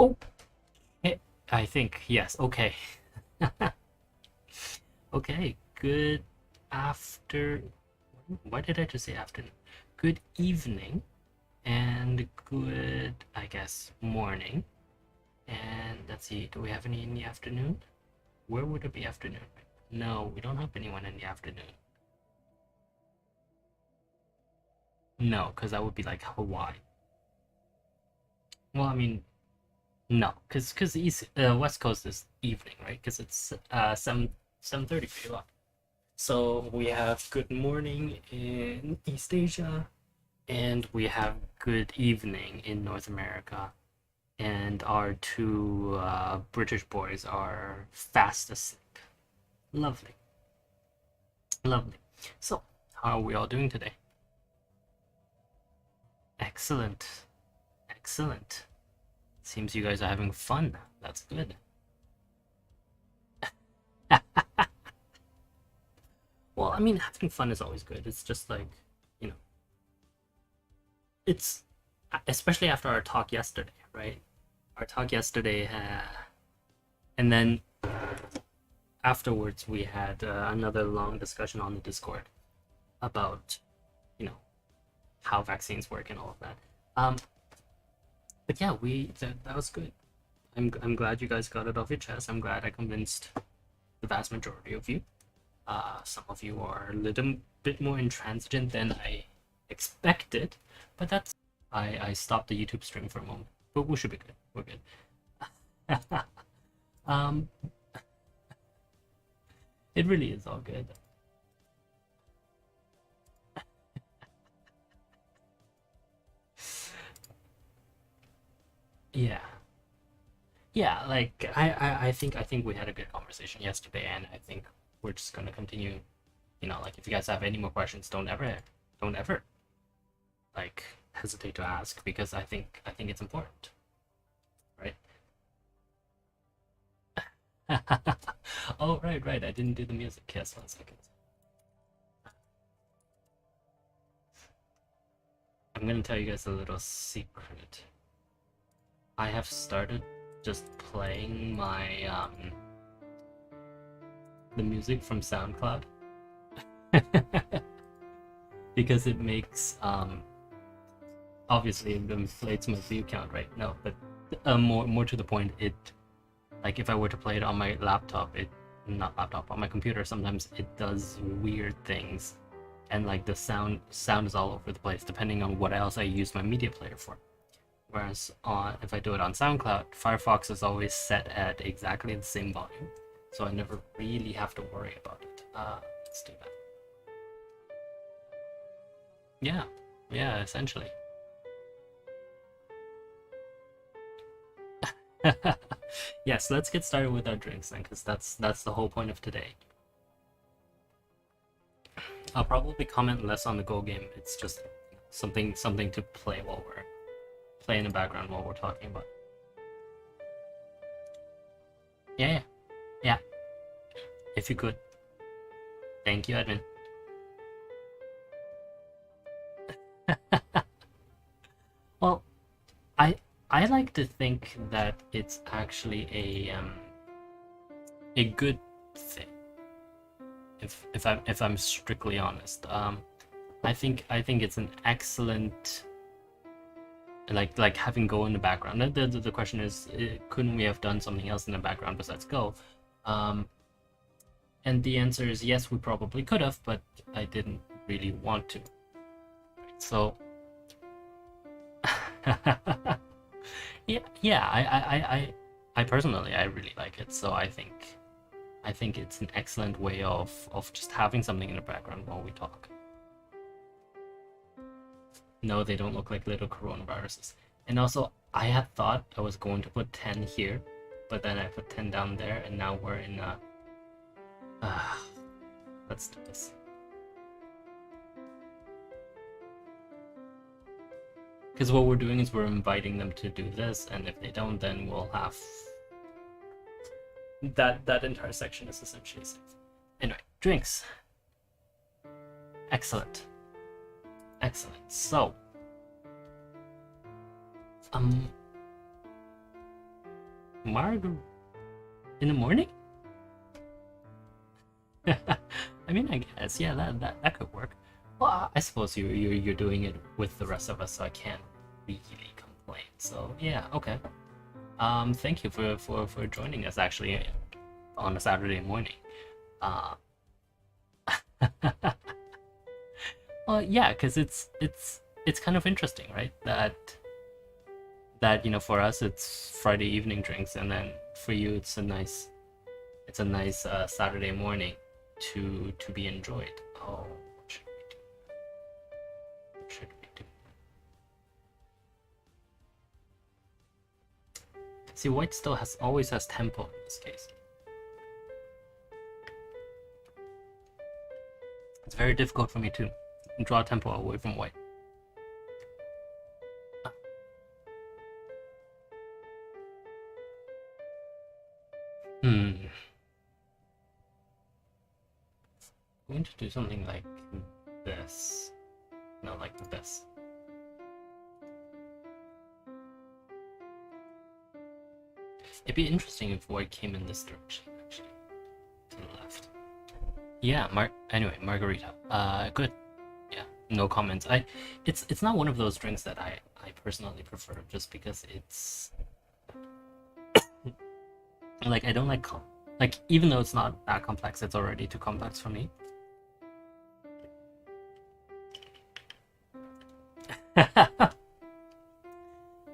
Oh, I think, yes, okay. Okay, good after. Why did I just say afternoon? Good evening and good, I guess, morning. And let's see, do we have any in the afternoon? Where would it be afternoon? No, we don't have anyone in the afternoon. No, because that would be like Hawaii. Well, I mean, no, because East West Coast is evening, right? Because it's 7:30 for you. So we have good morning in East Asia, and we have good evening in North America. And our two British boys are fast asleep. Lovely, lovely. So, how are we all doing today? Excellent, excellent. Seems you guys are having fun. That's good. Well, I mean, having fun is always good. It's just like, you know, it's especially after our talk yesterday, right? Our talk yesterday, and then afterwards we had another long discussion on the Discord about, you know, how vaccines work and all of that. But yeah, that was good. I'm glad you guys got it off your chest. I'm glad I convinced the vast majority of you. Some of you are a little bit more intransigent than I expected, but that's I stopped the YouTube stream for a moment, but we should be good. We're good. um, it really is all good. Yeah, yeah. Like I think we had a good conversation yesterday, and I think we're just gonna continue. You know, like if you guys have any more questions, don't ever like hesitate to ask because I think it's important, right? Oh, right. I didn't do the music. Yes, 1 second. I'm gonna tell you guys a little secret. I have started just playing my the music from SoundCloud because it makes obviously it inflates my view count, right? No, but more to the point, it like if I were to play it on my laptop, it not laptop on my computer, sometimes it does weird things, and like the sound is all over the place depending on what else I use my media player for. Whereas on if I do it on SoundCloud, Firefox is always set at exactly the same volume, so I never really have to worry about it. Let's do that. Yeah, yeah, essentially. Yes, let's get started with our drinks then, because that's the whole point of today. I'll probably comment less on the Go game. It's just something to play while we're play in the background while we're talking about. Yeah, yeah. If you could, thank you, Edmund. Well, I I like to think that it's actually a good thing. If I'm strictly honest, I think it's an excellent like having Go in the background. The question is, couldn't we have done something else in the background besides Go? Um, and the answer is yes, we probably could have, but I didn't really want to. So yeah, I personally I really like it. So I think it's an excellent way of just having something in the background while we talk. No, they don't look like little coronaviruses. And also, I had thought I was going to put 10 here, but then I put 10 down there, and now we're in uh, let's do this. Because what we're doing is we're inviting them to do this, and if they don't, then we'll have that entire section is essentially safe. Anyway, drinks. Excellent. Excellent. So, um, Marg in the morning? I mean, I guess, yeah, that could work. Well, I suppose you're doing it with the rest of us, so I can't really complain. So yeah, okay. Thank you for joining us actually on a Saturday morning. Uh, well, yeah, because it's kind of interesting, right? That for us it's Friday evening drinks, and then for you it's a nice Saturday morning to be enjoyed. Oh, what should we do? What should we do? See, white still always has tempo in this case. It's very difficult for me to draw tempo away from white. I'm going to do something like this. No, like this. It'd be interesting if white came in this direction, actually. To the left. Yeah, anyway, margarita. Good. Yeah, no comments. It's not one of those drinks that I personally prefer, just because it's like, I don't like even though it's not that complex, it's already too complex for me.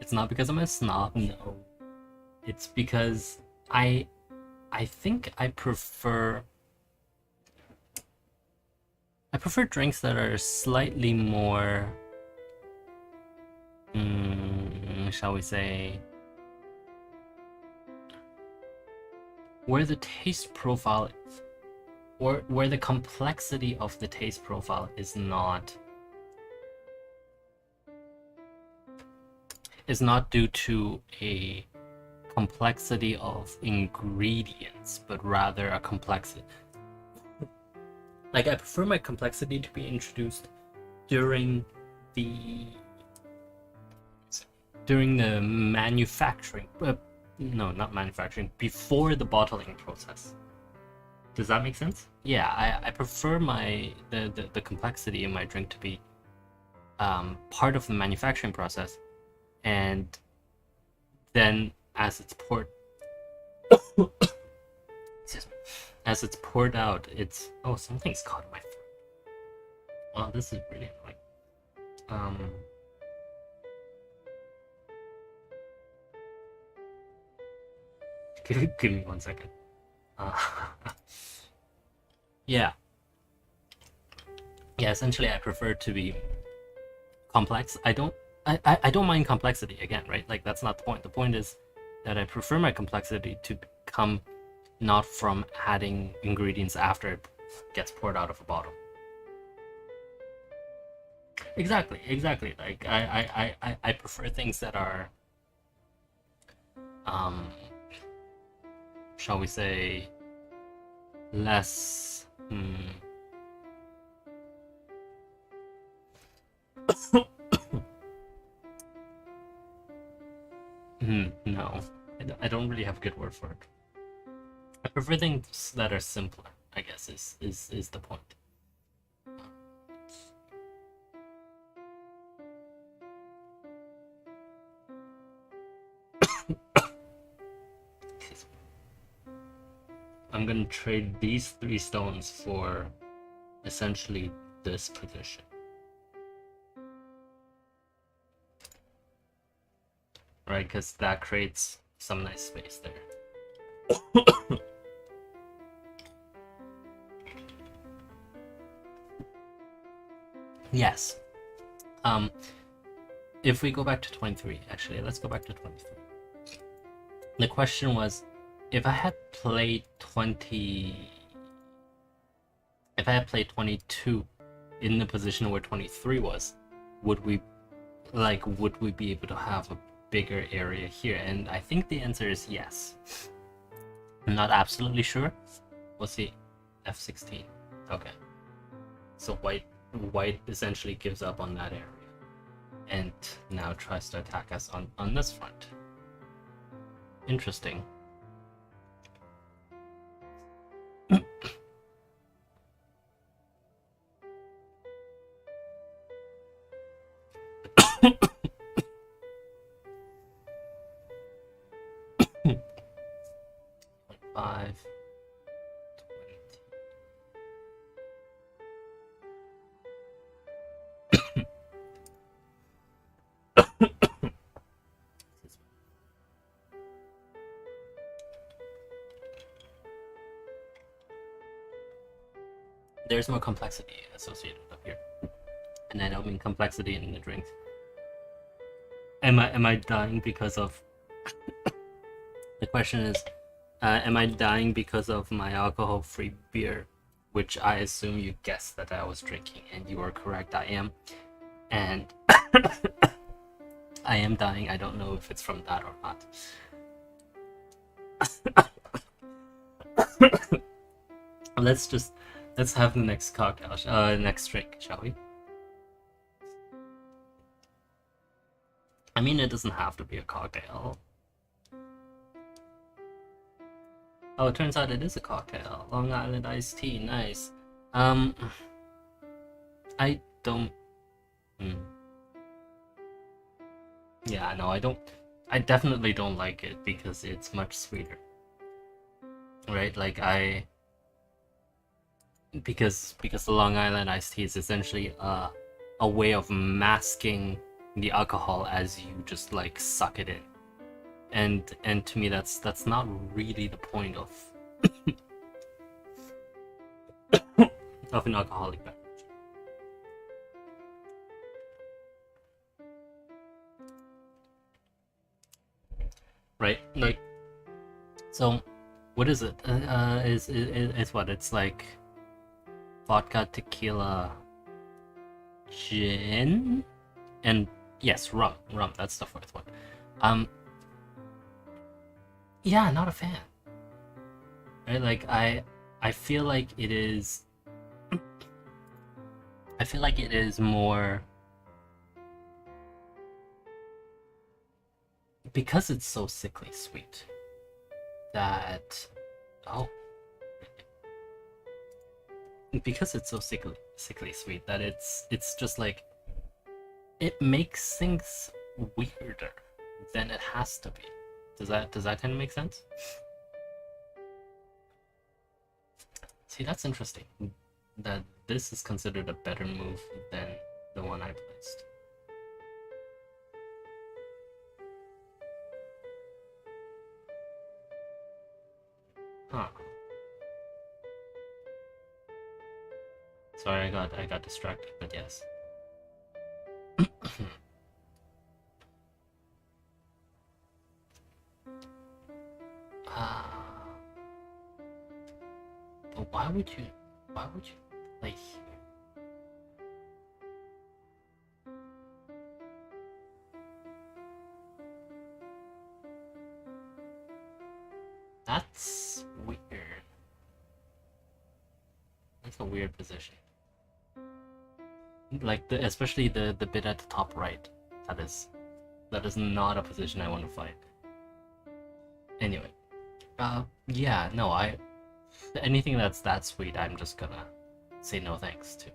It's not because I'm a snob, no. It's because I think I prefer drinks that are slightly more, shall we say, where the taste profile, or where the complexity of the taste profile is not due to a complexity of ingredients, but rather a complexity. Like, I prefer my complexity to be introduced during the manufacturing. No, not manufacturing. Before the bottling process. Does that make sense? Yeah, I prefer the complexity in my drink to be part of the manufacturing process, and then as it's poured, as it's poured out, it's something's caught in my throat. Well, this is really annoying. Give me 1 second. Yeah. Essentially, I prefer to be complex. I don't mind complexity, again, right? Like, that's not the point. The point is that I prefer my complexity to come not from adding ingredients after it gets poured out of a bottle. Exactly. Like, I prefer things that are, shall we say, less no, I don't really have a good word for it. I prefer things that are simpler, I guess, is the point. I'm gonna trade these 3 stones for essentially this position. Right, because that creates some nice space there. Yes. If we go back to 23, actually, let's go back to 23. The question was, if I had played 22 in the position where 23 was, would we be able to have a bigger area here? And I think the answer is yes. I'm not absolutely sure. We'll see. F16. Okay. So white essentially gives up on that area and now tries to attack us on this front. Interesting. Five. 20. There's more complexity associated up here, and I don't mean complexity in the drinks. Am I dying because of? The question is, am I dying because of my alcohol-free beer, which I assume you guessed that I was drinking, and you are correct. I am, and I am dying. I don't know if it's from that or not. Let's have the next cocktail, next drink, shall we? I mean, it doesn't have to be a cocktail. Oh, it turns out it is a cocktail. Long Island iced tea, nice. I don't. Yeah, no, I don't. I definitely don't like it because it's much sweeter. Right? Like because the Long Island iced tea is essentially a way of masking the alcohol as you just like suck it in. And to me that's not really the point of of an alcoholic beverage. Right? Like, so what is it? Is what it's like vodka, tequila, gin, and yes, rum. That's the fourth one. Yeah, not a fan. Right? Like I feel like it is. I feel like it is more because it's so sickly sweet that because it's so sickly sweet that it's just like it makes things weirder than it has to be. Does that kind of make sense? See, that's interesting. That this is considered a better move than the one I placed. Huh. Sorry, I got distracted, but yes. But why would you play here? That's weird. That's a weird position. Like especially the bit at the top right. That is not a position I want to fight. Anyway, yeah, no, anything that's that sweet, I'm just gonna say no thanks to.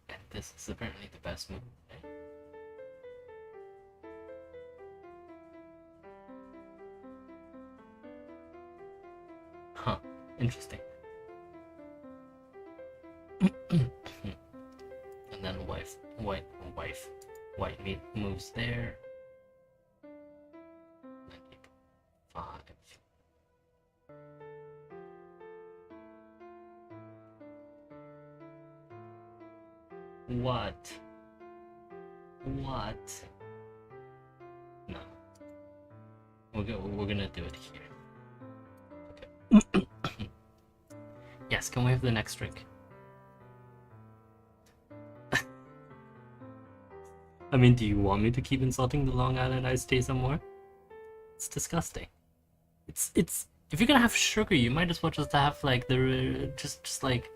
And this is apparently the best move. Right? Huh, interesting. And then white meat moves there. 5. What? No. We're gonna do it here. Okay. Yes, can we have the next drink? I mean, do you want me to keep insulting the Long Island iced tea some more? It's disgusting. It's if you're gonna have sugar, you might as well just have like the just like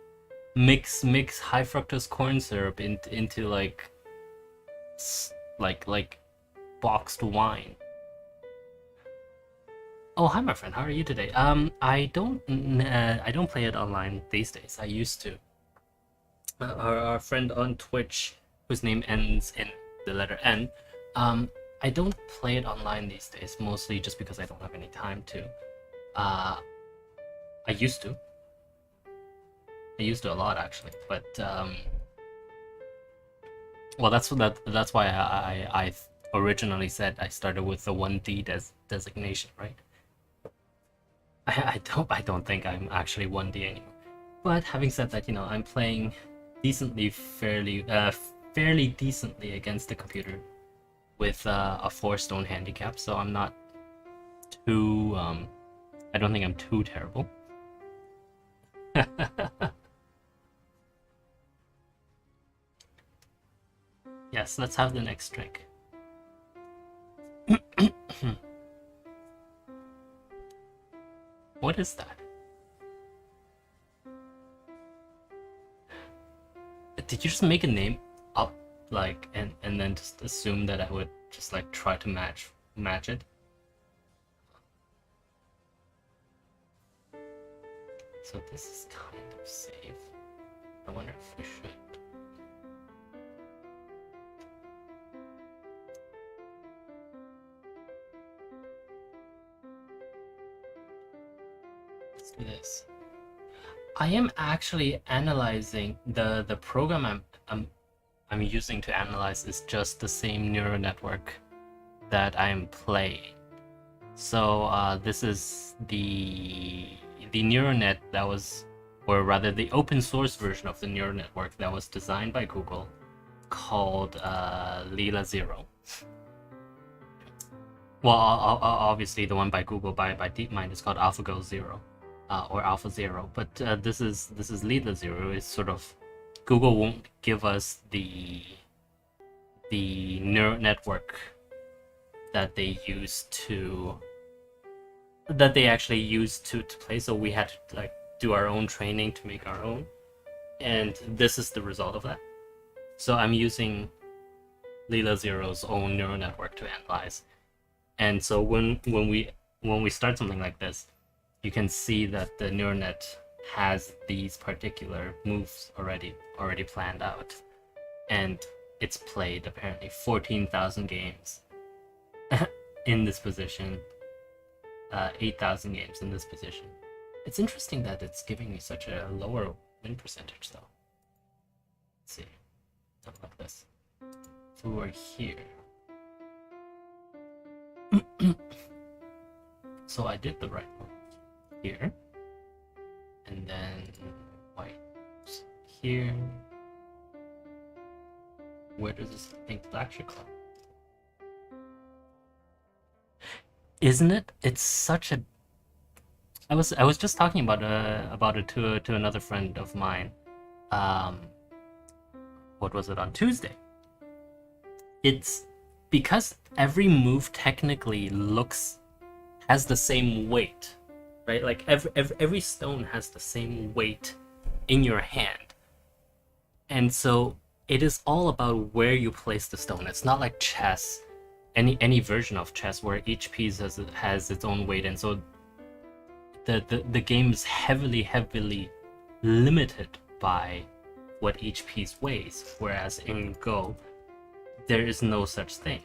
mix high fructose corn syrup into like like boxed wine. Oh, hi, my friend. How are you today? I don't play it online these days. I used to. Our friend on Twitch, whose name ends in the letter N, I don't play it online these days, mostly just because I don't have any time to. I used to. I used to a lot actually, but well, that's why I originally said I started with the 1D designation, right? I don't think I'm actually 1D anymore. But having said that, I'm playing fairly decently against the computer with a 4-stone handicap, so I'm not too I don't think I'm too terrible. Yes, let's have the next drink. What is that? Did you just make a name up, like, and then just assume that I would just like try to match it? So this is kind of safe. I wonder if we should. Let's do this. I am actually analyzing the program I'm using to analyze is just the same neural network that I'm playing. So this is the neural net that was, or rather the open source version of the neural network that was designed by Google, called Lila Zero. Well, obviously the one by Google by DeepMind is called AlphaGo Zero, or Alpha Zero. But this is Lila Zero. Is sort of, Google won't give us the neural network that they actually used to play, so we had to like do our own training to make our own, and this is the result of that. So I'm using Lila Zero's own neural network to analyze, and so when we start something like this, you can see that the neural net has these particular moves already planned out, and it's played apparently 14,000 games in this position, 8,000 games in this position. It's interesting that it's giving me such a lower win percentage though. Let's see, something like this. So we're here. So I did the right one here, and then white here. Where does this think black should come? Isn't it? It's such a. I was just talking about it to another friend of mine. What was it, on Tuesday? It's because every move technically has the same weight, right? Like every stone has the same weight in your hand, and so it is all about where you place the stone. It's not like chess, any version of chess where each piece has its own weight, and so the game is heavily limited by what each piece weighs. Whereas in Go, there is no such thing,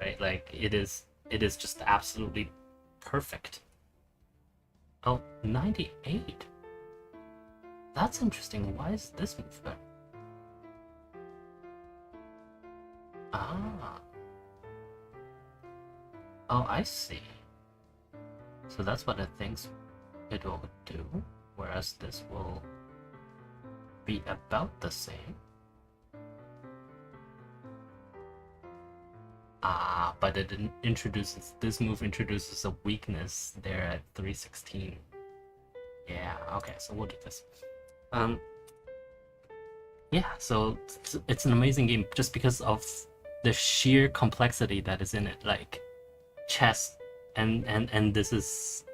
right? Like it is just absolutely perfect. Oh, 98. That's interesting. Why is this move better? Ah. Oh, I see. So that's what it thinks it will do, whereas this will be about the same. Ah, but this move introduces a weakness there at 316. Yeah, okay, so we'll do this. Yeah, so it's an amazing game just because of the sheer complexity that is in it. Like chess, and this is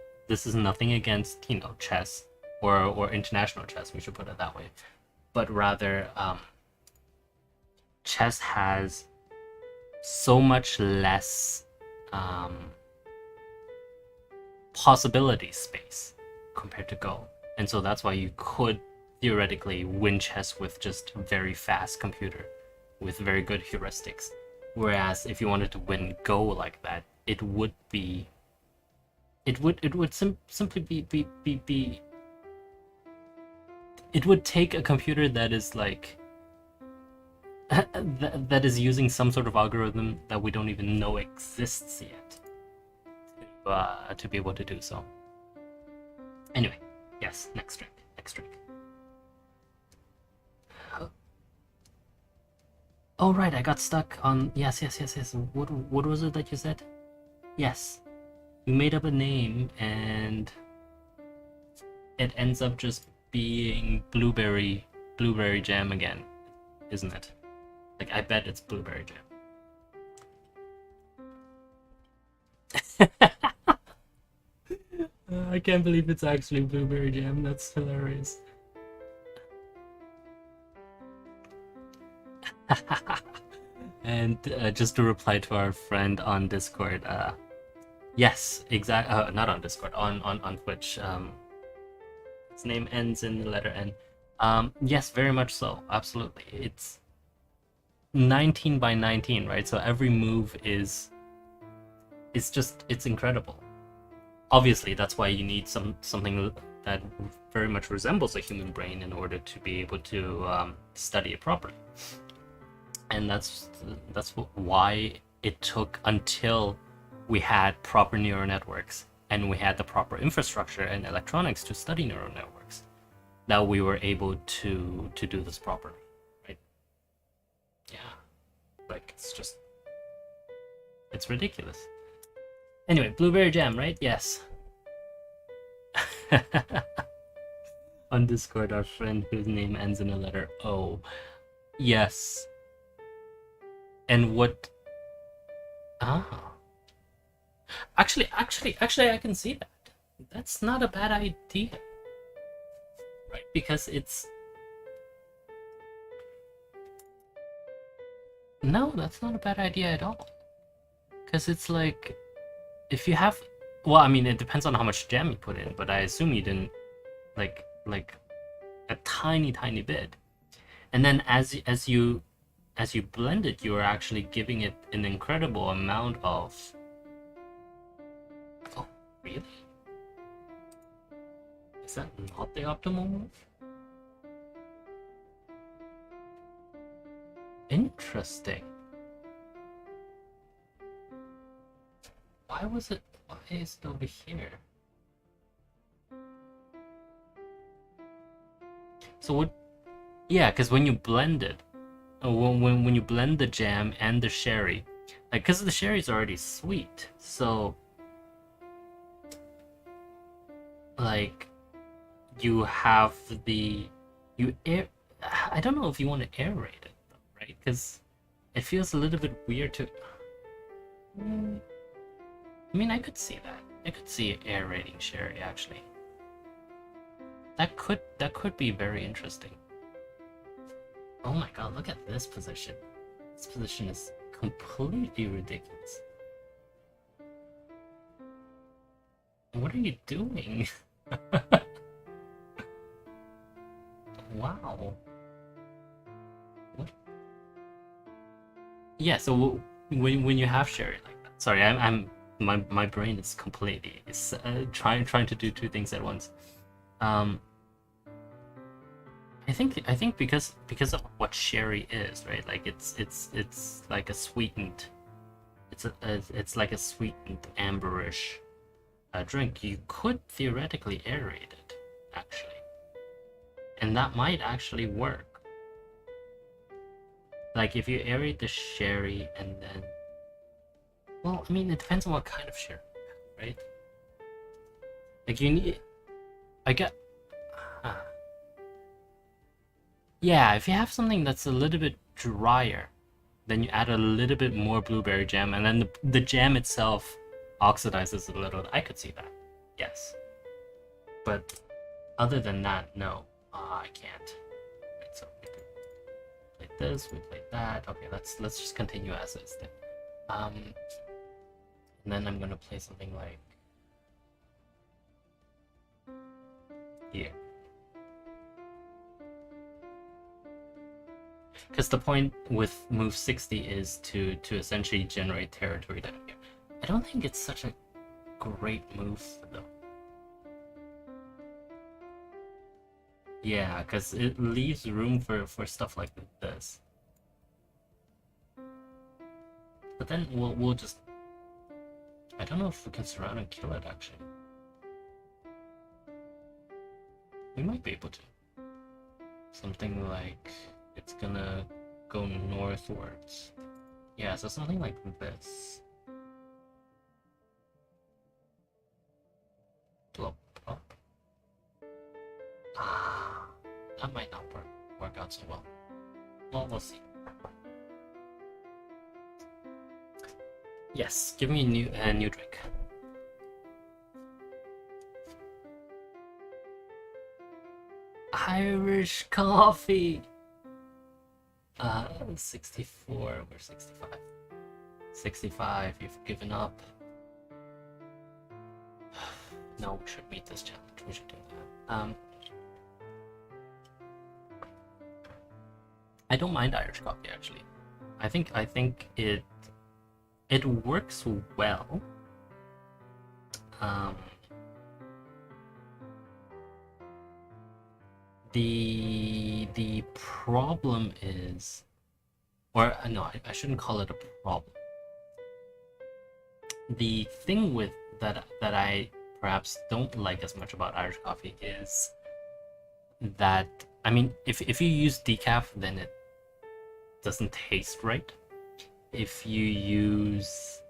nothing against chess or international chess, we should put it that way, but rather chess has so much less um, possibility space compared to Go. And so that's why you could theoretically win chess with just a very fast computer with very good heuristics. Whereas if you wanted to win Go like that, it would simply be it would take a computer that is like that is using some sort of algorithm that we don't even know exists yet to be able to do so. Anyway, yes, next drink. Oh right, I got stuck on yes. What was it that you said? Yes, you made up a name and it ends up just being blueberry jam again, isn't it? Like I bet it's blueberry jam. I can't believe it's actually blueberry jam. That's hilarious. And just to reply to our friend on Discord, yes, exactly. Not on Discord, on Twitch. His name ends in the letter N. Yes, very much so. Absolutely. It's 19 by 19, right? So every move is it's incredible. Obviously, that's why you need something that very much resembles a human brain in order to be able to study it properly. And that's why it took until we had proper neural networks and we had the proper infrastructure and electronics to study neural networks that we were able to do this properly, right? Yeah, like it's ridiculous. Anyway, blueberry jam, right? Yes. On Discord, our friend whose name ends in a letter O. Yes. And what? Ah. Actually, I can see that. That's not a bad idea, right? Because it's no, that's not a bad idea at all. Because it's like, if you have, well, I mean, it depends on how much jam you put in, but I assume you didn't like a tiny bit, and then as you blend it, you are actually giving it an incredible amount of. Oh, really? Is that not the optimal move? Interesting. Why is it over here? So what? Yeah, because when you blend it, when you blend the jam and the sherry, like, because the sherry is already sweet, so like you have I don't know if you want to aerate it though, right? Because it feels a little bit weird to. I mean, I could see that. I could see aerating sherry actually. That could be very interesting. Oh my god, look at this position. This position is completely ridiculous. What are you doing? Wow. What? Yeah, so when you have sherry like that. Sorry, I'm my brain is completely trying to do two things at once. I think because of what sherry is, right? Like it's like a sweetened, it's like a sweetened amberish drink. You could theoretically aerate it, actually, and that might actually work. Like if you aerate the sherry and then, well, I mean, it depends on what kind of sherry, right? Like you need, I get. Yeah, if you have something that's a little bit drier, then you add a little bit more blueberry jam, and then the jam itself oxidizes a little. I could see that, yes. But other than that, no, I can't. Right, so we played this, we played that. Okay, let's just continue as is then. And then I'm gonna play something like here. Because the point with move 60 is to essentially generate territory down here. I don't think it's such a great move though. Yeah, because it leaves room for stuff like this. But then we'll just, I don't know if we can surround and kill it actually. We might be able to. Something like it's gonna go northwards. Yeah, so something like this. Plop, plop. Ah, that might not work out so well. Well, we'll see. Yes, give me a new drink. Irish coffee. 64 or 65. 65, you've given up. No, we should meet this challenge. We should do that. I don't mind Irish coffee actually. I think it works well. The problem is, or no, I shouldn't call it a problem. The thing with that I perhaps don't like as much about Irish coffee is that, I mean, if you use decaf, then it doesn't taste right. If you use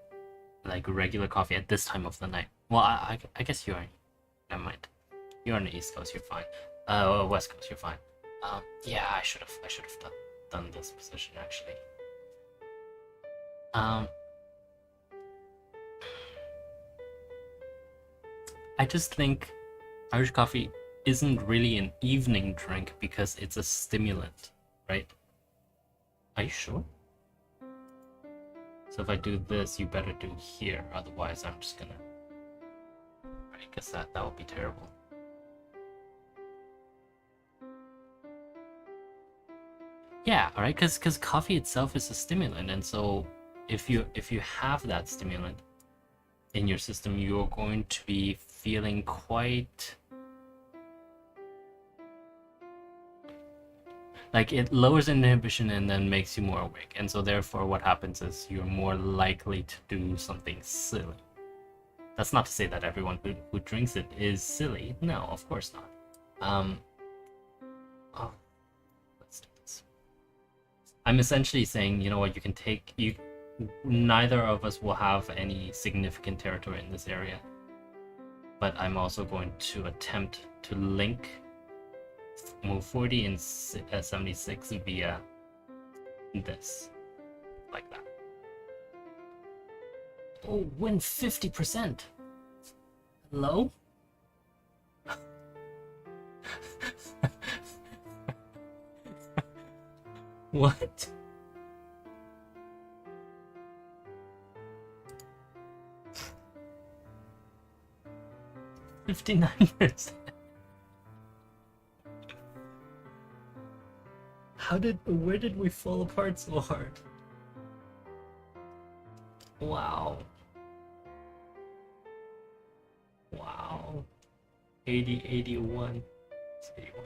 like regular coffee at this time of the night, well, I guess you're, never mind. You're on the East Coast, you're fine. West Coast, you're fine. Yeah, I should have done this position actually. I just think Irish coffee isn't really an evening drink because it's a stimulant, right? Are you sure? So if I do this, you better do here, otherwise I'm just gonna... I guess that would be terrible. Yeah, alright, because coffee itself is a stimulant, and so if you have that stimulant in your system, you're going to be feeling quite... like, it lowers inhibition and then makes you more awake, and so therefore what happens is you're more likely to do something silly. That's not to say that everyone who drinks it is silly. No, of course not. Oh, let's do this. I'm essentially saying, you know what, you can take... neither of us will have any significant territory in this area. But I'm also going to attempt to link move 40 and 76 via this. Like that. Oh, win 50%! Hello? What? $59. Where did we fall apart so hard? Wow. Wow. 80, 81. It's 81.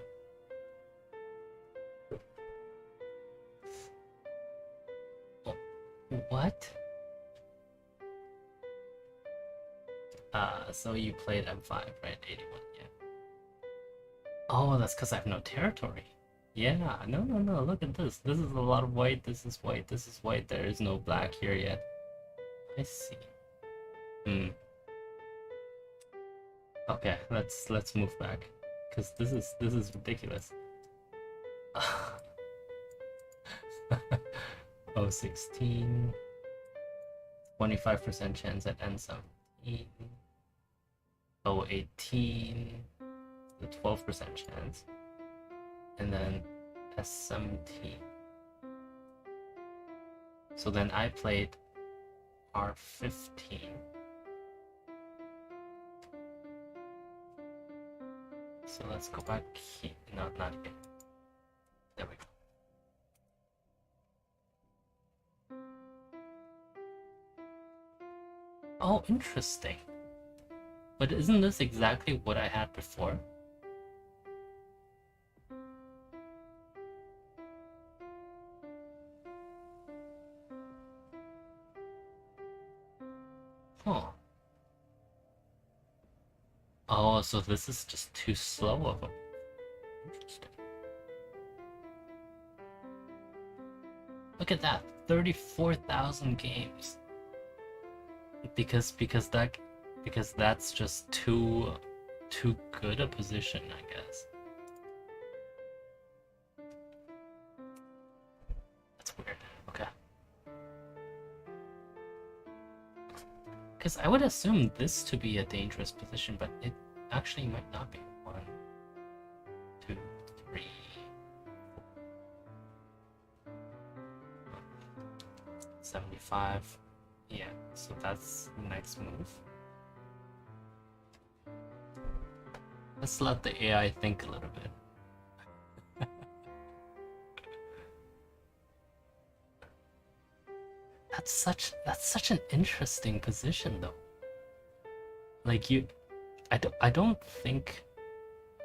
Oh, what? So you played M5, right? 81, yeah. Oh, that's because I have no territory. Yeah, no, look at this. This is a lot of white, this is white, this is white. There is no black here yet. I see. Okay, let's move back. Because this is ridiculous. Oh, 16. 25% chance at N17. Oh, 18. The 12% chance. And then S17. So then I played R15. So let's go back here. No, not here. There we go. Oh, interesting. But isn't this exactly what I had before? Huh. Oh, so this is just too slow of a... Interesting. Look at that, 34,000 games. Because that's just too good a position, I guess. That's weird. Okay. Because I would assume this to be a dangerous position, but it actually might not be. 1, 2, 3. 75. Yeah, so that's the next move. Let's let the AI think a little bit. That's such an interesting position, though. Like I don't think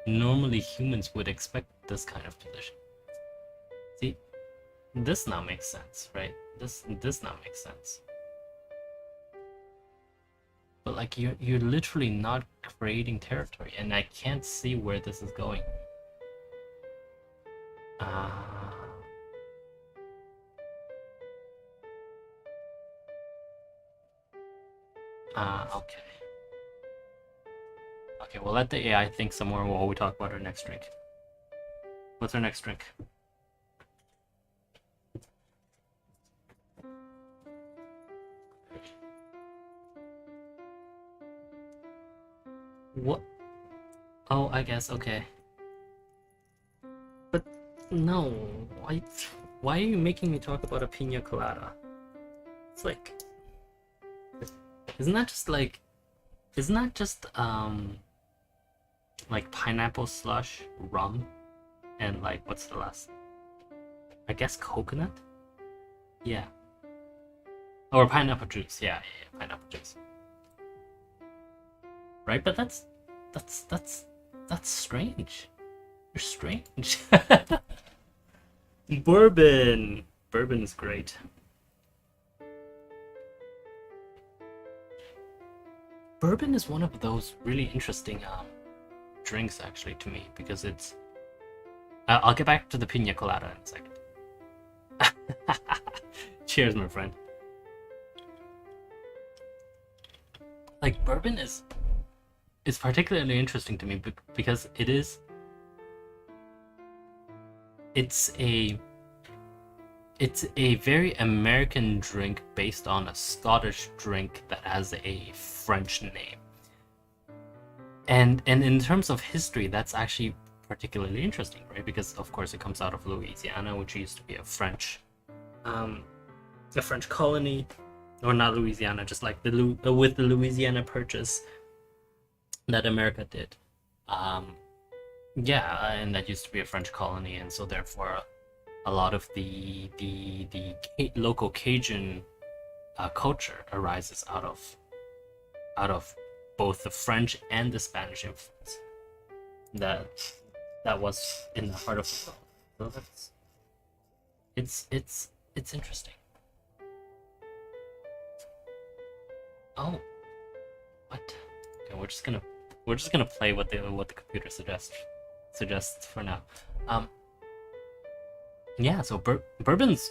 normally humans would expect this kind of position. See, this now makes sense, right? This now makes sense. But like you're literally not creating territory, and I can't see where this is going. Okay. Okay, we'll let the AI think some more while we talk about our next drink. What's our next drink? What? Oh, I guess, okay. But no, why are you making me talk about a pina colada? It's like, isn't that just like pineapple slush, rum, and like what's the last? I guess coconut? Yeah. Or pineapple juice, yeah, pineapple juice. Right, but that's strange. You're strange. Bourbon is great. Bourbon is one of those really interesting drinks, actually, to me, because it's... I'll get back to the pina colada in a second. Cheers, my friend. Like, bourbon is particularly interesting to me because it's a very American drink based on a Scottish drink that has a French name. And in terms of history, that's actually particularly interesting, right? Because of course it comes out of Louisiana, which used to be a French colony, or not Louisiana, just like with the Louisiana Purchase that America did. Yeah, and that used to be a French colony, and so therefore a lot of the local Cajun culture arises out of both the French and the Spanish influence that was in the heart of the world. So it's interesting. Oh, what? Okay, we're just gonna play what the computer suggests for now. Yeah, so bourbon's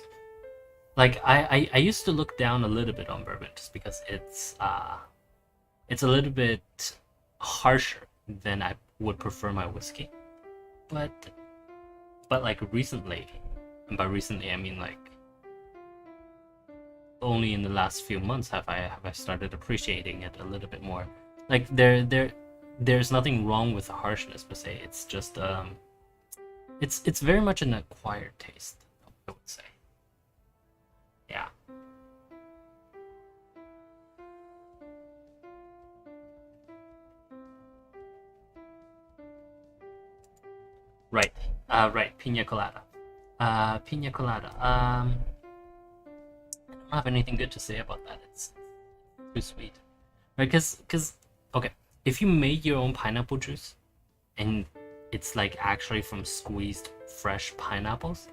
like I used to look down a little bit on bourbon just because it's a little bit harsher than I would prefer my whiskey, but like recently, and by recently I mean like only in the last few months have I started appreciating it a little bit more. Like there's nothing wrong with the harshness per se. It's just it's very much an acquired taste, I would say. Yeah. Right. Right. Pina colada. Pina colada. I don't have anything good to say about that. It's too sweet. Right? Cause okay, if you made your own pineapple juice, and it's like actually from squeezed fresh pineapples,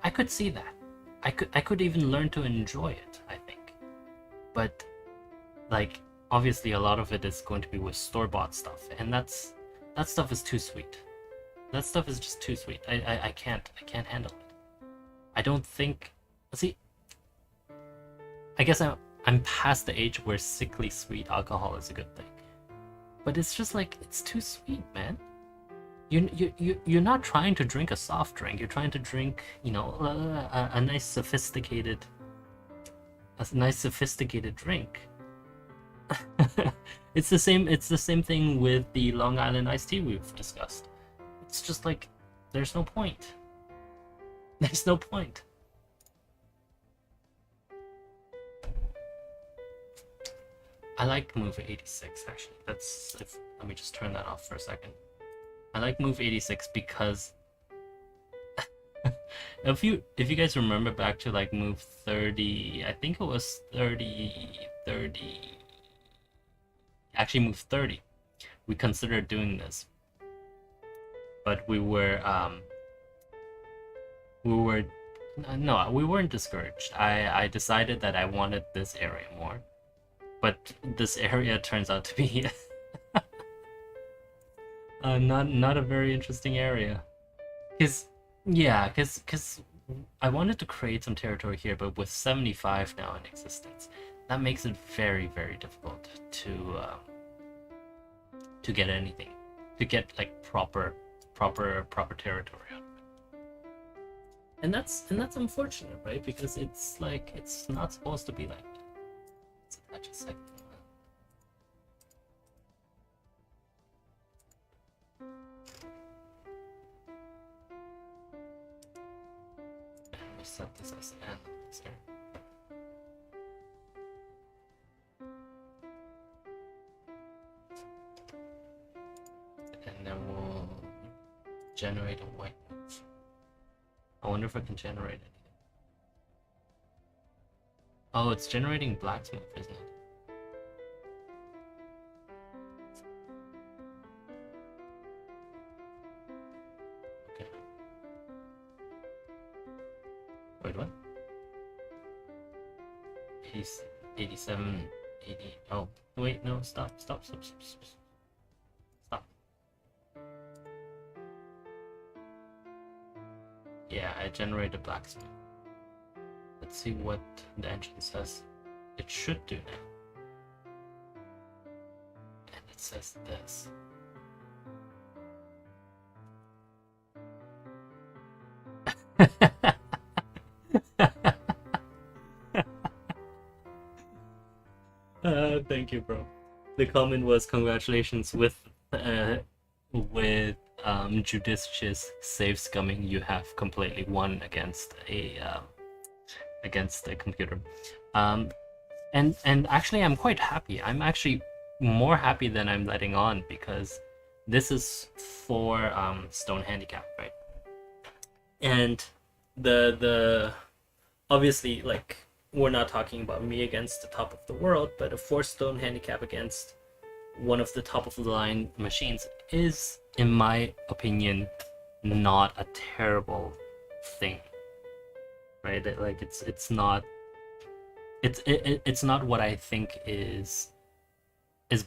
I could see that. I could even learn to enjoy it, I think. But like obviously a lot of it is going to be with store-bought stuff, and that stuff is too sweet. That stuff is just too sweet. I can't handle it. I don't think. See, I guess I'm past the age where sickly sweet alcohol is a good thing. But it's just like it's too sweet, man. You're not trying to drink a soft drink. You're trying to drink, a nice sophisticated drink. It's the same. It's the same thing with the Long Island iced tea we've discussed. It's just like there's no point. There's no point. I like Move 86 actually. Let me just turn that off for a second. I like Move 86 because if you guys remember back to like Move 30, I think it was 30, actually Move 30. We considered doing this. But we weren't discouraged. I decided that I wanted this area more. But this area turns out to be not a very interesting area. Cause I wanted to create some territory here, but with 75 now in existence, that makes it very, very difficult to get anything, to get like proper territory out of it. And that's unfortunate, right? Because it's like it's not supposed to be like that. Let's attach a second. And we set this as n here. And then we'll generate a white move. I wonder if I can generate anything. Oh, it's generating black's move, isn't it? Okay. Wait, what? 87, 80. Oh, wait, no, stop. Yeah, I generated blacksmith. Let's see what the engine says it should do now. And it says this. Thank you, bro. The comment was congratulations with judicious save scumming. You have completely won against a computer. And actually I'm quite happy. I'm actually more happy than I'm letting on, because this is for stone handicap, right? And the obviously, like, we're not talking about me against the top of the world, but a 4-stone handicap against one of the top of the line machines is, in my opinion, not a terrible thing, right? Like it's not what I think is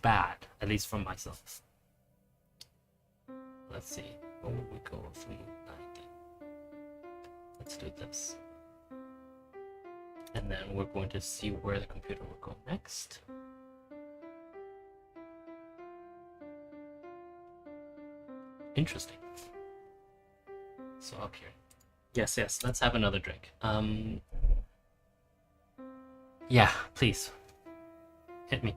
bad, at least for myself. Let's see, where would we go from 90? Let's do this. And then we're going to see where the computer will go next. Interesting. So up here. Yes, let's have another drink. Yeah, please. Hit me.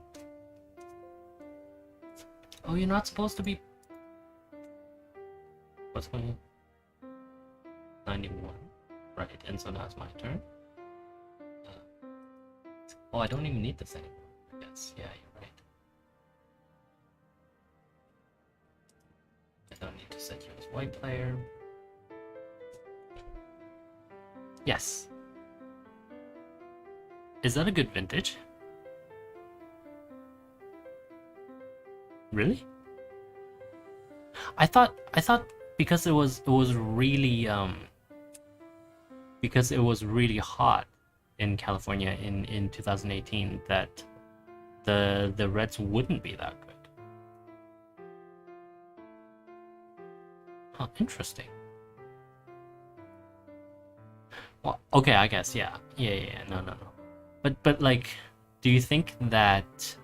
Oh, you're not supposed to be... What's going on? 91. Right, and so now it's my turn. Oh, I don't even need this anymore, I guess. Yeah, you're right. I don't need to set you as white player. Yes. Is that a good vintage? Really? I thought because it was really because it was really hot in California in 2018 that the Reds wouldn't be that good. Huh, interesting. Well, okay, I guess, yeah. Yeah, no, no, no. But like, do you think that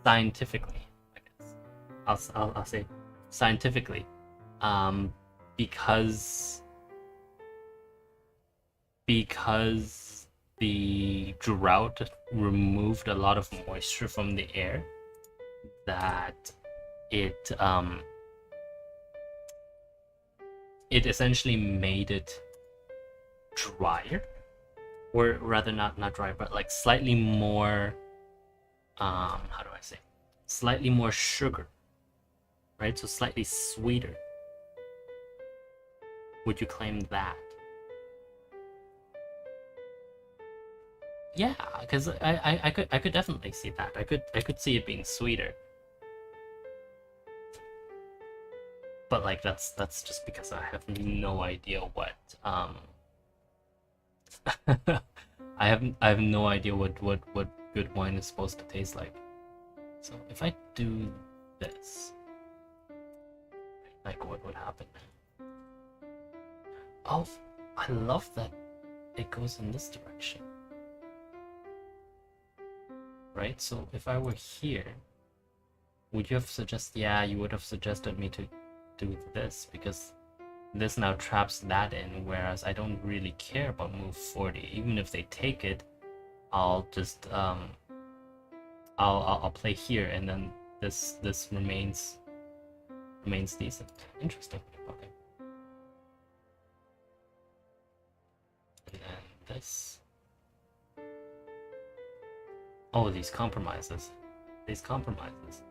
scientifically, I guess, I'll say scientifically, um, because because the drought removed a lot of moisture from the air, that it it essentially made it drier, or rather not dry, but like slightly more how do I say, slightly more sugar, right? So slightly sweeter. Would you claim that? Yeah, because I could definitely see that. I could see it being sweeter. But like that's just because I have no idea what I have no idea what good wine is supposed to taste like. So if I do this, like what would happen? Oh, I love that it goes in this direction. Right? So if I were here, would you have suggested, yeah, you would have suggested me to do this because this now traps that in, whereas I don't really care about move 40. Even if they take it, I'll just I'll play here, and then this remains decent. Interesting. Okay. And then this. Oh, these compromises. These compromises.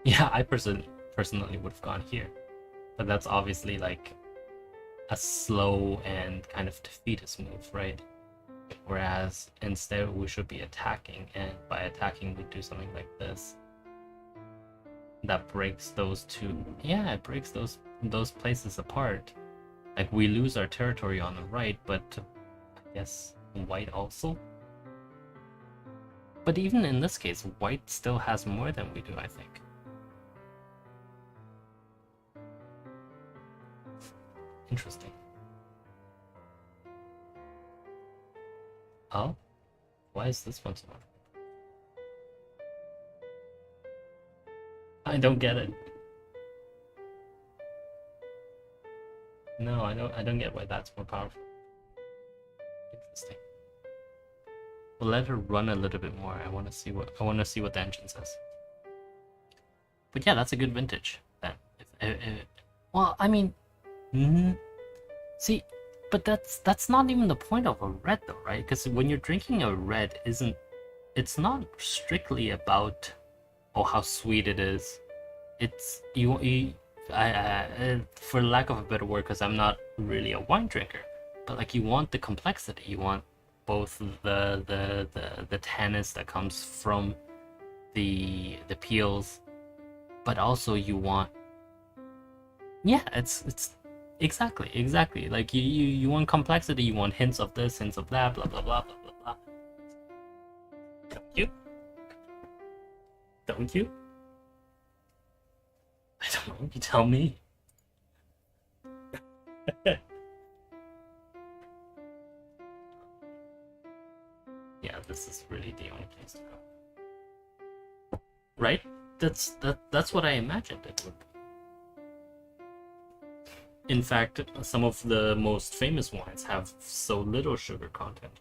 Yeah, I personally would have gone here, but that's obviously like a slow and kind of defeatist move, right? Whereas instead we should be attacking, and by attacking we do something like this. That breaks those two. Yeah, it breaks those places apart. Like we lose our territory on the right, but I guess white also. But even in this case, white still has more than we do, I think. Interesting. Oh? Why is this one so hard? I don't get it. No, I don't get why that's more powerful. Interesting. We'll let her run a little bit more. I want to see what the engine says. But yeah, that's a good vintage then. Well, I mean, see, but that's not even the point of a red though, right? Because when you're drinking a red, it's not strictly about how sweet it is. It's for lack of a better word, because I'm not really a wine drinker, but like you want the complexity. You want both the tannins that comes from the peels, but also you want, yeah, it's exactly like you want complexity. You want hints of this, hints of that, blah blah blah blah blah blah. Don't you? I don't know. You tell me. Yeah, this is really the only place to go. Right? That's what I imagined it would be. In fact, some of the most famous wines have so little sugar content.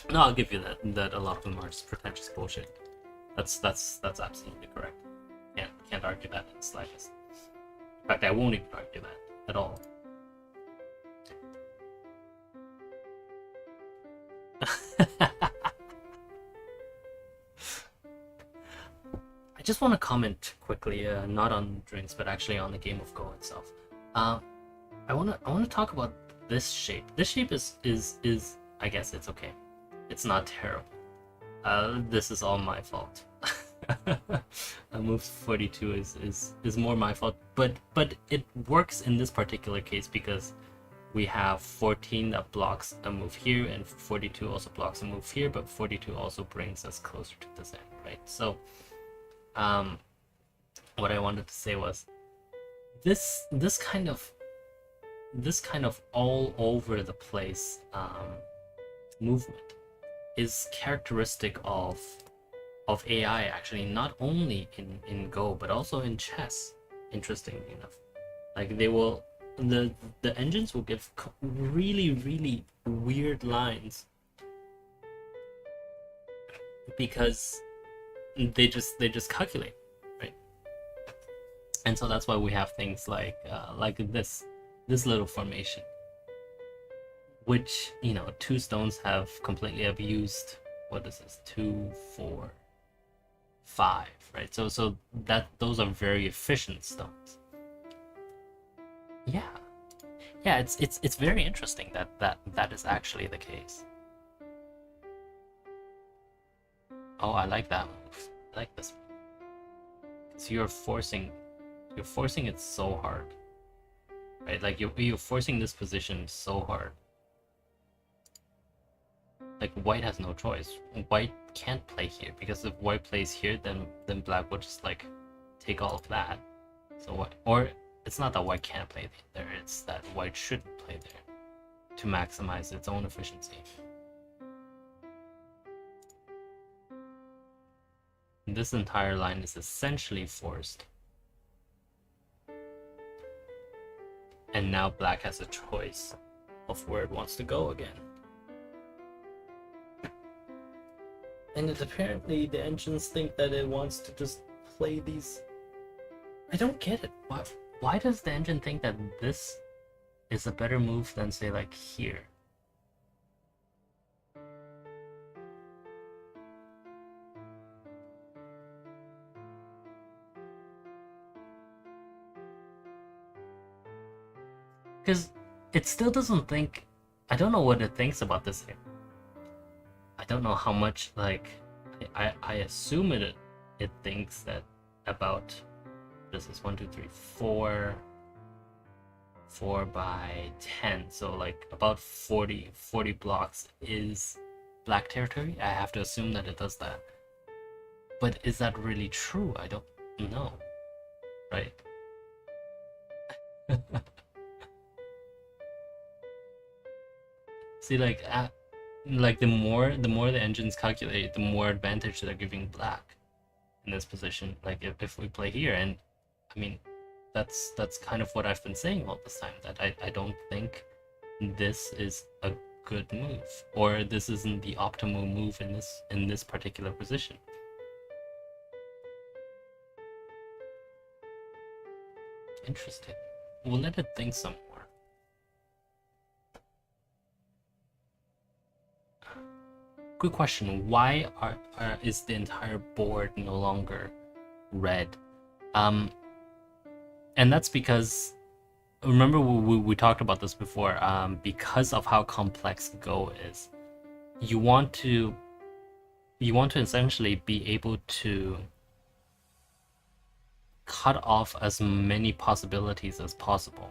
No, I'll give you that a lot of them are just pretentious bullshit. That's absolutely correct. Can't argue that in the slightest. In fact, I won't even argue that at all. I just want to comment quickly, not on drinks, but actually on the game of Go itself. Uh, I wanna talk about this shape. This shape is I guess it's okay. It's not terrible. This is all my fault. Move 42 is more my fault, but it works in this particular case because we have 14 that blocks a move here, and 42 also blocks a move here, but 42 also brings us closer to this end, right? So, what I wanted to say was this kind of all over the place movement is characteristic of AI, actually, not only in Go but also in chess. Interestingly enough, like the engines will give really weird lines because they just calculate, right? And so that's why we have things like this little formation, which, two stones have completely abused. What is this? 2, 4, 5, right? So that those are very efficient stones. Yeah, yeah. It's very interesting that is actually the case. Oh, I like that move. I like this. So you're forcing it so hard, right? Like you're forcing this position so hard. Like white has no choice. White can't play here because if white plays here, then black will just like take all of that. So what? Or it's not that white can't play there. It's that white shouldn't play there to maximize its own efficiency. This entire line is essentially forced. And now black has a choice of where it wants to go again. And apparently the engines think that it wants to just play these. I don't get it. Why does the engine think that this is a better move than, say, like here? Because it still doesn't think. I don't know what it thinks about this here. I don't know how much, like, I assume it thinks that about, this is 1, 2, 3, 4 by 10, so like about 40 blocks is black territory. I have to assume that it does that, but is that really true? I don't know, right? See, like the more the engines calculate, the more advantage they're giving black in this position. Like if we play here, and I mean that's kind of what I've been saying all this time, that I don't think this is a good move, or this isn't the optimal move in this particular position. Interesting. We'll let it think some more. Good question. Why is the entire board no longer red? And that's because, remember we talked about this before. Because of how complex Go is, you want to essentially be able to cut off as many possibilities as possible,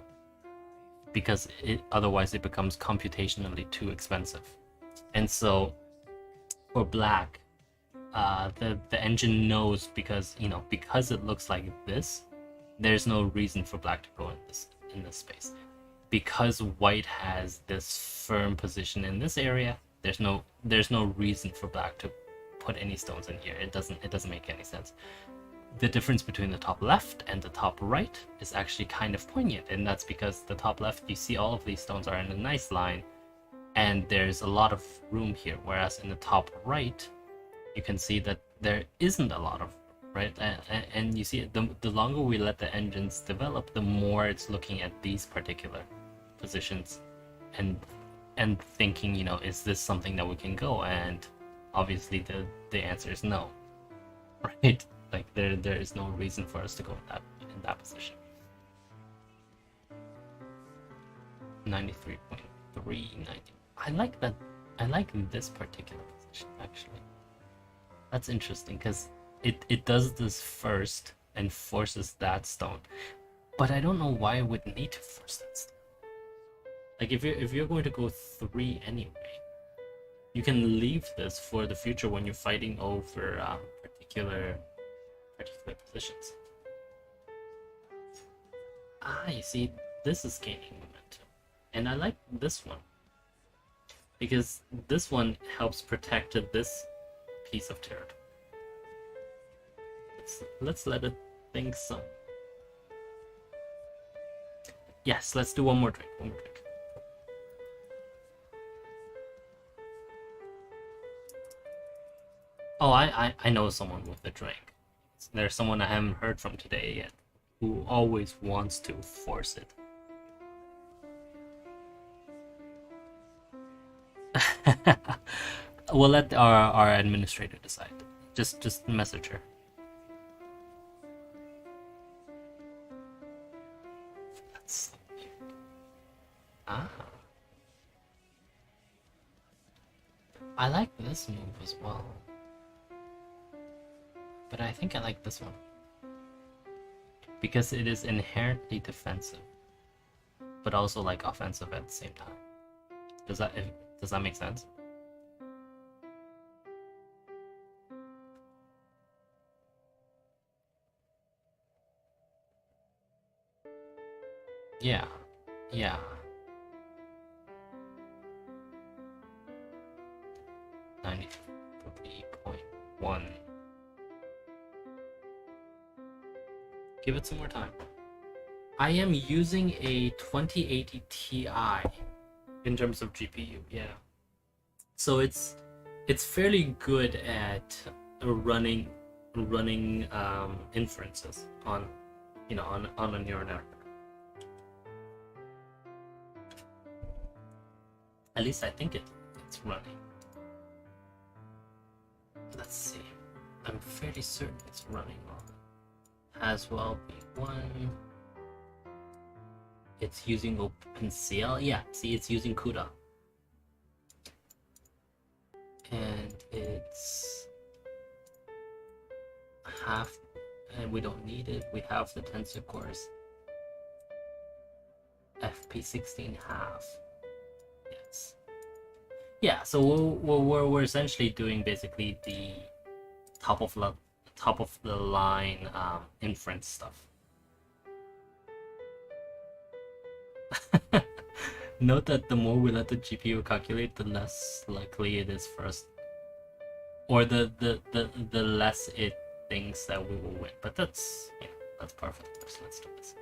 because otherwise it becomes computationally too expensive. And so for black, the engine knows, because it looks like this, there's no reason for black to go in this space. Because white has this firm position in this area, there's no reason for black to put any stones in here. It doesn't make any sense. The difference between the top left and the top right is actually kind of poignant, and that's because the top left, you see all of these stones are in a nice line, and there's a lot of room here, whereas in the top right, you can see that there isn't a lot of, right? And you see, the longer we let the engines develop, the more it's looking at these particular positions and thinking, is this something that we can go? And obviously the answer is no, right? Like there is no reason for us to go in that position. 93.390. I like that. I like this particular position actually. That's interesting because it does this first and forces that stone. But I don't know why I would need to force that stone. Like if you're going to go 3 anyway, you can leave this for the future when you're fighting over particular positions. You see, this is gaining momentum, and I like this one because this one helps protect this piece of territory. Let's let it think some. Yes, let's do one more drink. Oh, I know someone with a drink. There's someone I haven't heard from today yet who always wants to force it. We'll let our administrator decide. Just message her. That's weird. I like this move as well. But I think I like this one. Because it is inherently defensive. But also like offensive at the same time. Does that make sense? Yeah. 93.1. Give it some more time. I am using a 2080 Ti in terms of GPU, yeah. So it's fairly good at running inferences on on a neural network. At least I think it's running. Let's see. I'm fairly certain it's running on Haswell V1. It's using OpenCL. Yeah, see, it's using CUDA. And it's half, and we don't need it. We have the tensor cores. FP16 half. Yes. Yeah, so we're essentially doing basically the top of the line inference stuff. Note that the more we let the GPU calculate, the less likely it is for us, or the less it thinks that we will win. But that's perfect. Let's do this.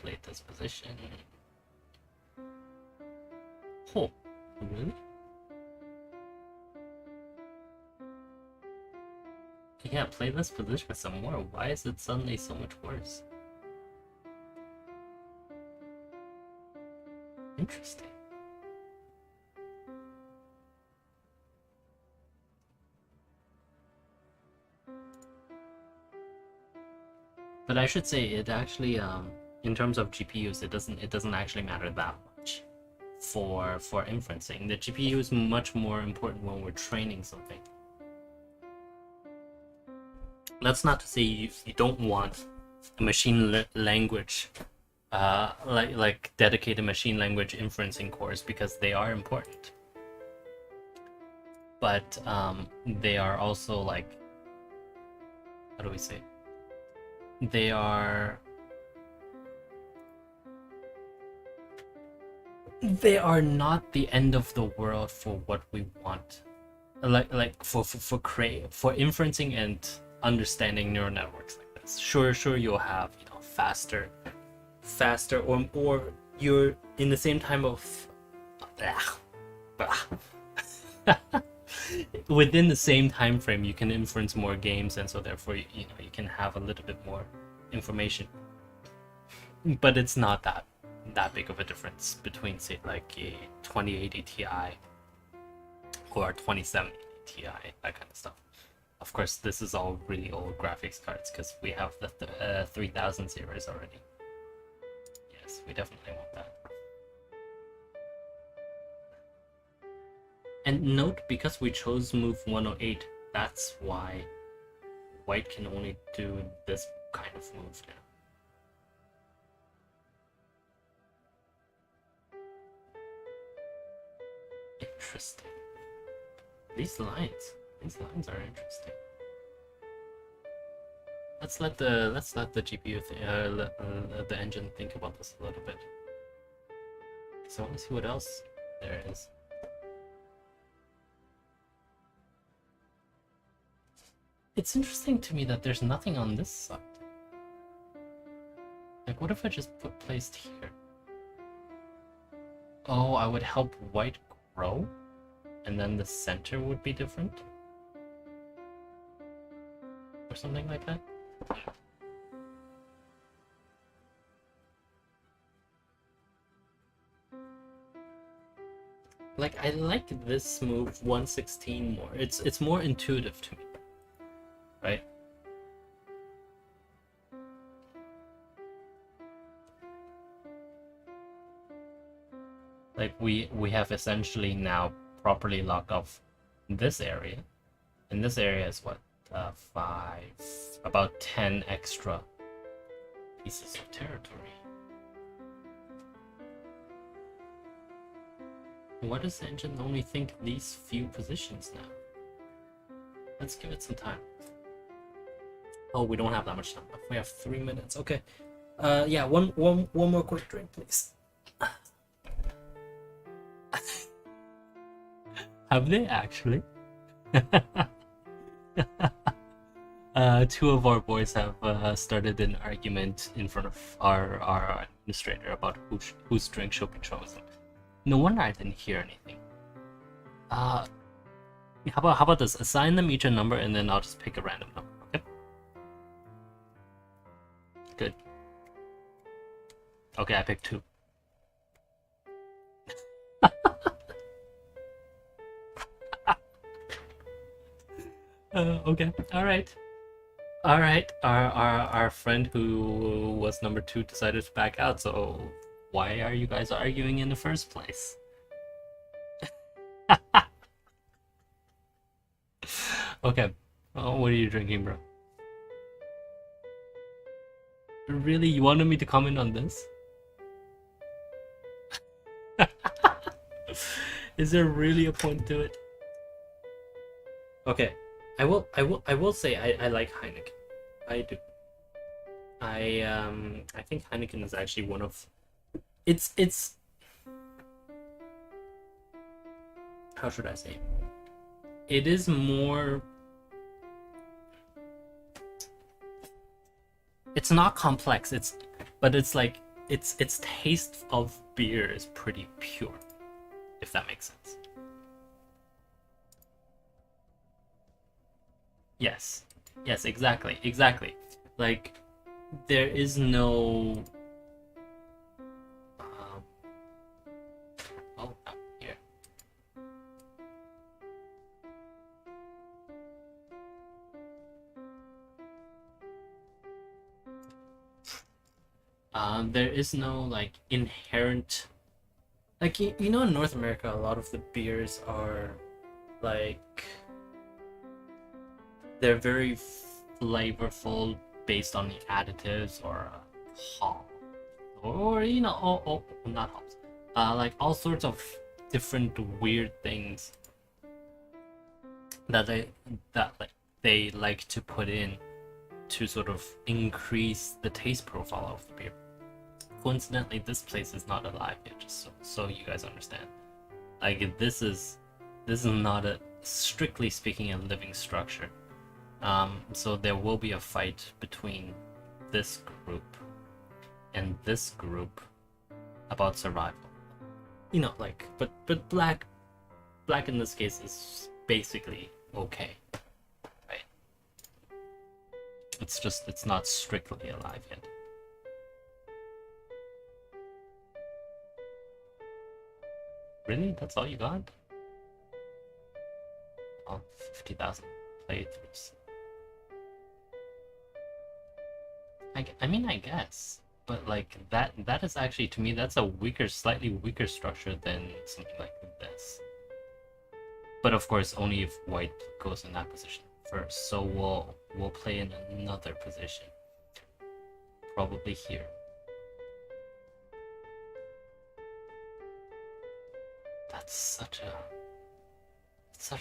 Play this position. Oh, really? Yeah, play this position some more. Why is it suddenly so much worse? Interesting. But I should say it actually, in terms of GPUs, it doesn't actually matter that much for inferencing. The GPU is much more important when we're training something. That's not to say you don't want a machine language, like dedicated machine language inferencing cores, because they are important. But they are also like, how do we say? They are not the end of the world for what we want. Like for inferencing and understanding neural networks like this. Sure you'll have faster or you're in the same time of within the same time frame you can inference more games, and so therefore you can have a little bit more information. But it's not that big of a difference between, say, like a 2080 Ti or 2070 Ti, that kind of stuff. Of course, this is all really old graphics cards because we have the 3000 series already. Yes, we definitely want that. And note, because we chose move 108, that's why white can only do this kind of move now. Interesting. These lines are interesting. Let's let the GPU the engine think about this a little bit. So I want to see what else there is. It's interesting to me that there's nothing on this side. Like, what if I just placed here? Oh, I would help white grow, and then the center would be different? Or something like that? Like, I like this move 116 more. It's more intuitive to me. Right? Like we have essentially now properly locked off this area, and this area is what, about 10 extra pieces of territory. Why does the engine only think these few positions now? Let's give it some time. Oh, we don't have that much time. We have 3 minutes. Okay. Yeah, one more quick drink, please. Have they actually? Two of our boys have started an argument in front of our administrator about whose drink should be chosen. No wonder I didn't hear anything. How about this? Assign them each a number, and then I'll just pick a random number. Okay. Good. Okay, I picked 2. Okay. All right. Our friend who was number 2 decided to back out. So why are you guys arguing in the first place? Okay. Oh, what are you drinking, bro? Really? You wanted me to comment on this? Is there really a point to it? Okay. I will say I like Heineken. I do. I think Heineken is actually one of it's how should I say? It is more, it's not complex, but it's like its taste of beer is pretty pure, if that makes sense. Yes. Yes, exactly. Like, there is no oh, here. There is no like inherent, like, you know, in North America a lot of the beers are like, they're very flavorful based on the additives or hop, or you know, not hops, like all sorts of different weird things that they like to put in to sort of increase the taste profile of the beer. Coincidentally, this place is not alive yet, just so you guys understand. Like, this is not, a strictly speaking, a living structure. So there will be a fight between this group and this group about survival. You know, like, but black in this case is basically okay, right? It's just, it's not strictly alive yet. Really? That's all you got? well, 50,000 playthroughs. I mean, I guess, but like that is actually, to me, that's a slightly weaker structure than something like this. But of course, only if white goes in that position first. So we'll play in another position, probably here. That's such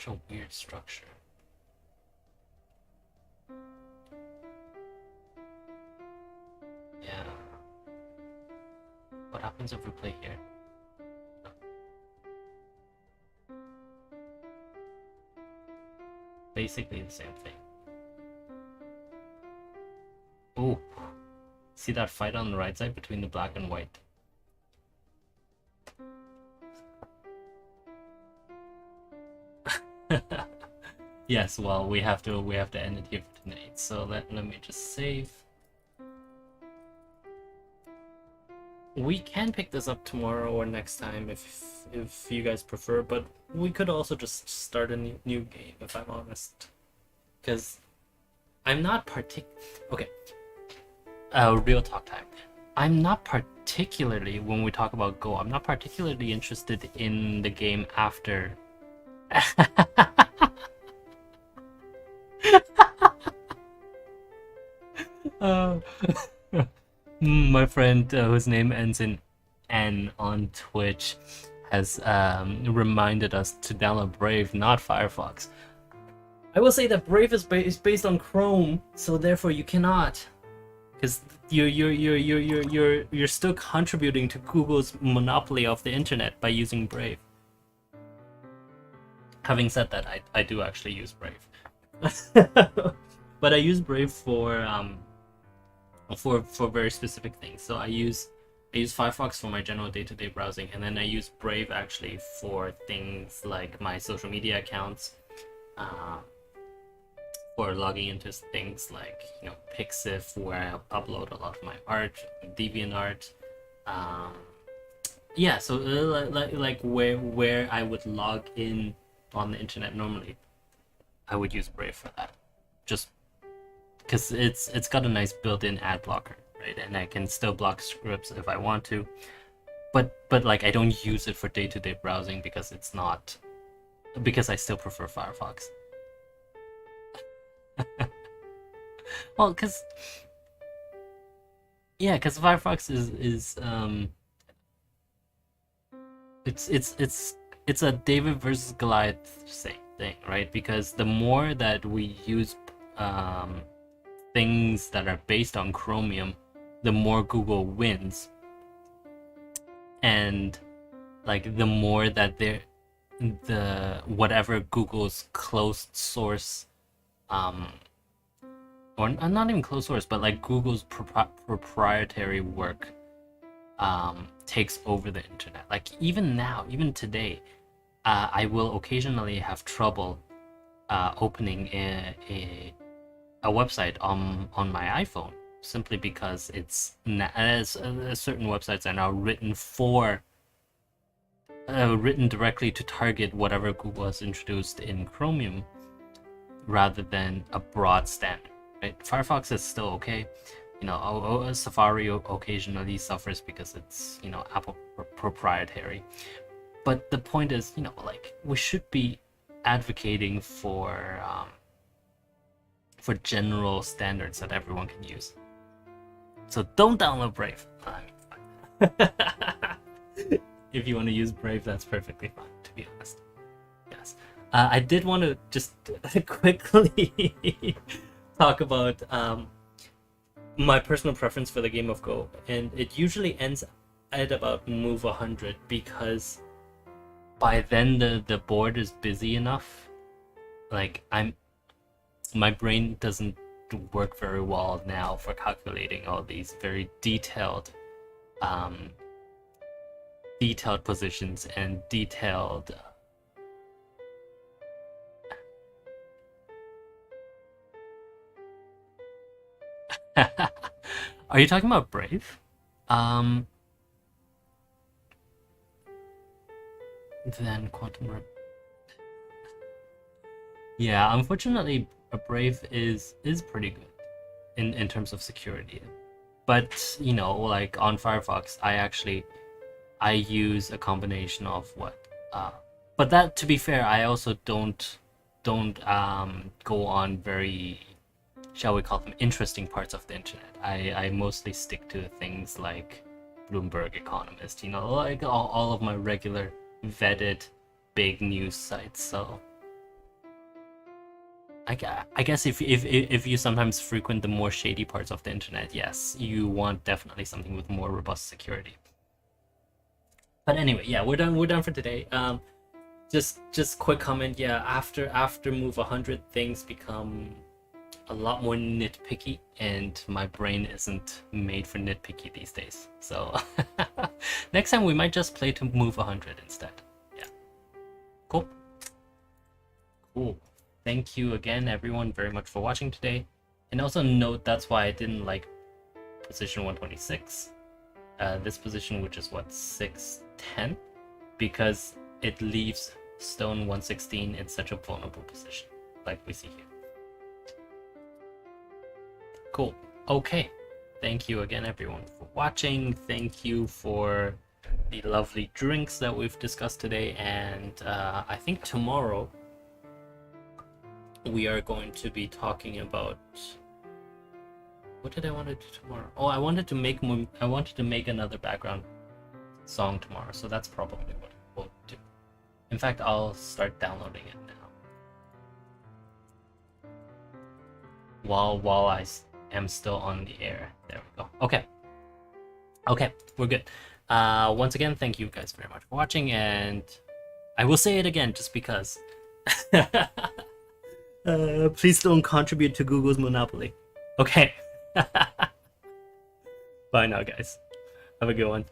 a weird structure. Yeah. What happens if we play here? Basically the same thing. Oh, see that fight on the right side between the black and white? Yes, well, we have to end it here for tonight. So let me just save. We can pick this up tomorrow or next time if you guys prefer, but we could also just start a new game, if I'm honest. Because I'm not okay. Real talk time. I'm not particularly, when we talk about Go, I'm not particularly interested in the game after. My friend whose name ends in N on Twitch has reminded us to download Brave, not Firefox. I will say that Brave is based on Chrome, so therefore you cannot, because you're still contributing to Google's monopoly of the internet by using Brave. Having said that, I do actually use Brave, but I use Brave for very specific things. So I use Firefox for my general day-to-day browsing, and then I use Brave actually for things like my social media accounts, for logging into things like, you know, Pixiv, where I upload a lot of my art, DeviantArt. Yeah, so like where I would log in on the internet normally, I would use Brave for that, just because it's got a nice built-in ad blocker, right? And I can still block scripts if I want to, but like I don't use it for day-to-day browsing because I still prefer Firefox. Well, because Firefox is it's a David versus Goliath thing, right? Because the more that we use things that are based on Chromium, the more Google wins, and like the more that whatever Google's closed source, or not even closed source, but like Google's proprietary work takes over the internet. Like even today, I will occasionally have trouble opening a website on my iPhone, simply because certain websites are now written directly to target whatever Google has introduced in Chromium, rather than a broad standard. Right? Firefox is still okay. You know, Safari occasionally suffers because it's, you know, Apple proprietary. But the point is, you know, like, we should be advocating for general standards that everyone can use. So don't download Brave. If you want to use Brave, that's perfectly fine, to be honest. Yes. I did want to just quickly talk about my personal preference for the game of Go, and it usually ends at about move 100, because by then the board is busy enough. Like, my brain doesn't work very well now for calculating all these very detailed positions and detailed Are you talking about Brave? Then Quantum Yeah, unfortunately, a Brave is pretty good in terms of security. But you know, like on Firefox, I use a combination of what. But that, to be fair, I also don't go on very, shall we call them, interesting parts of the internet. I mostly stick to things like Bloomberg Economist, you know, like all of my regular vetted big news sites. So I guess if you sometimes frequent the more shady parts of the internet, yes, you want definitely something with more robust security. But anyway, yeah, we're done for today. Just quick comment. Yeah, after move 100, things become a lot more nitpicky, and my brain isn't made for nitpicky these days. So next time we might just play to move 100 instead. Yeah, cool. Cool. Thank you again, everyone, very much for watching today. And also note that's why I didn't like position 126. This position, which is what, 610, because it leaves stone 116 in such a vulnerable position, like we see here. Cool. Okay. Thank you again, everyone, for watching. Thank you for the lovely drinks that we've discussed today. And I think tomorrow we are going to be talking about, what did I want to do tomorrow? Oh, I wanted to make another background song tomorrow, so that's probably what we'll do. In fact, I'll start downloading it now. While I am still on the air. There we go. Okay, we're good. Once again, thank you guys very much for watching, and I will say it again just because. Please don't contribute to Google's monopoly. Okay. Bye now, guys. Have a good one.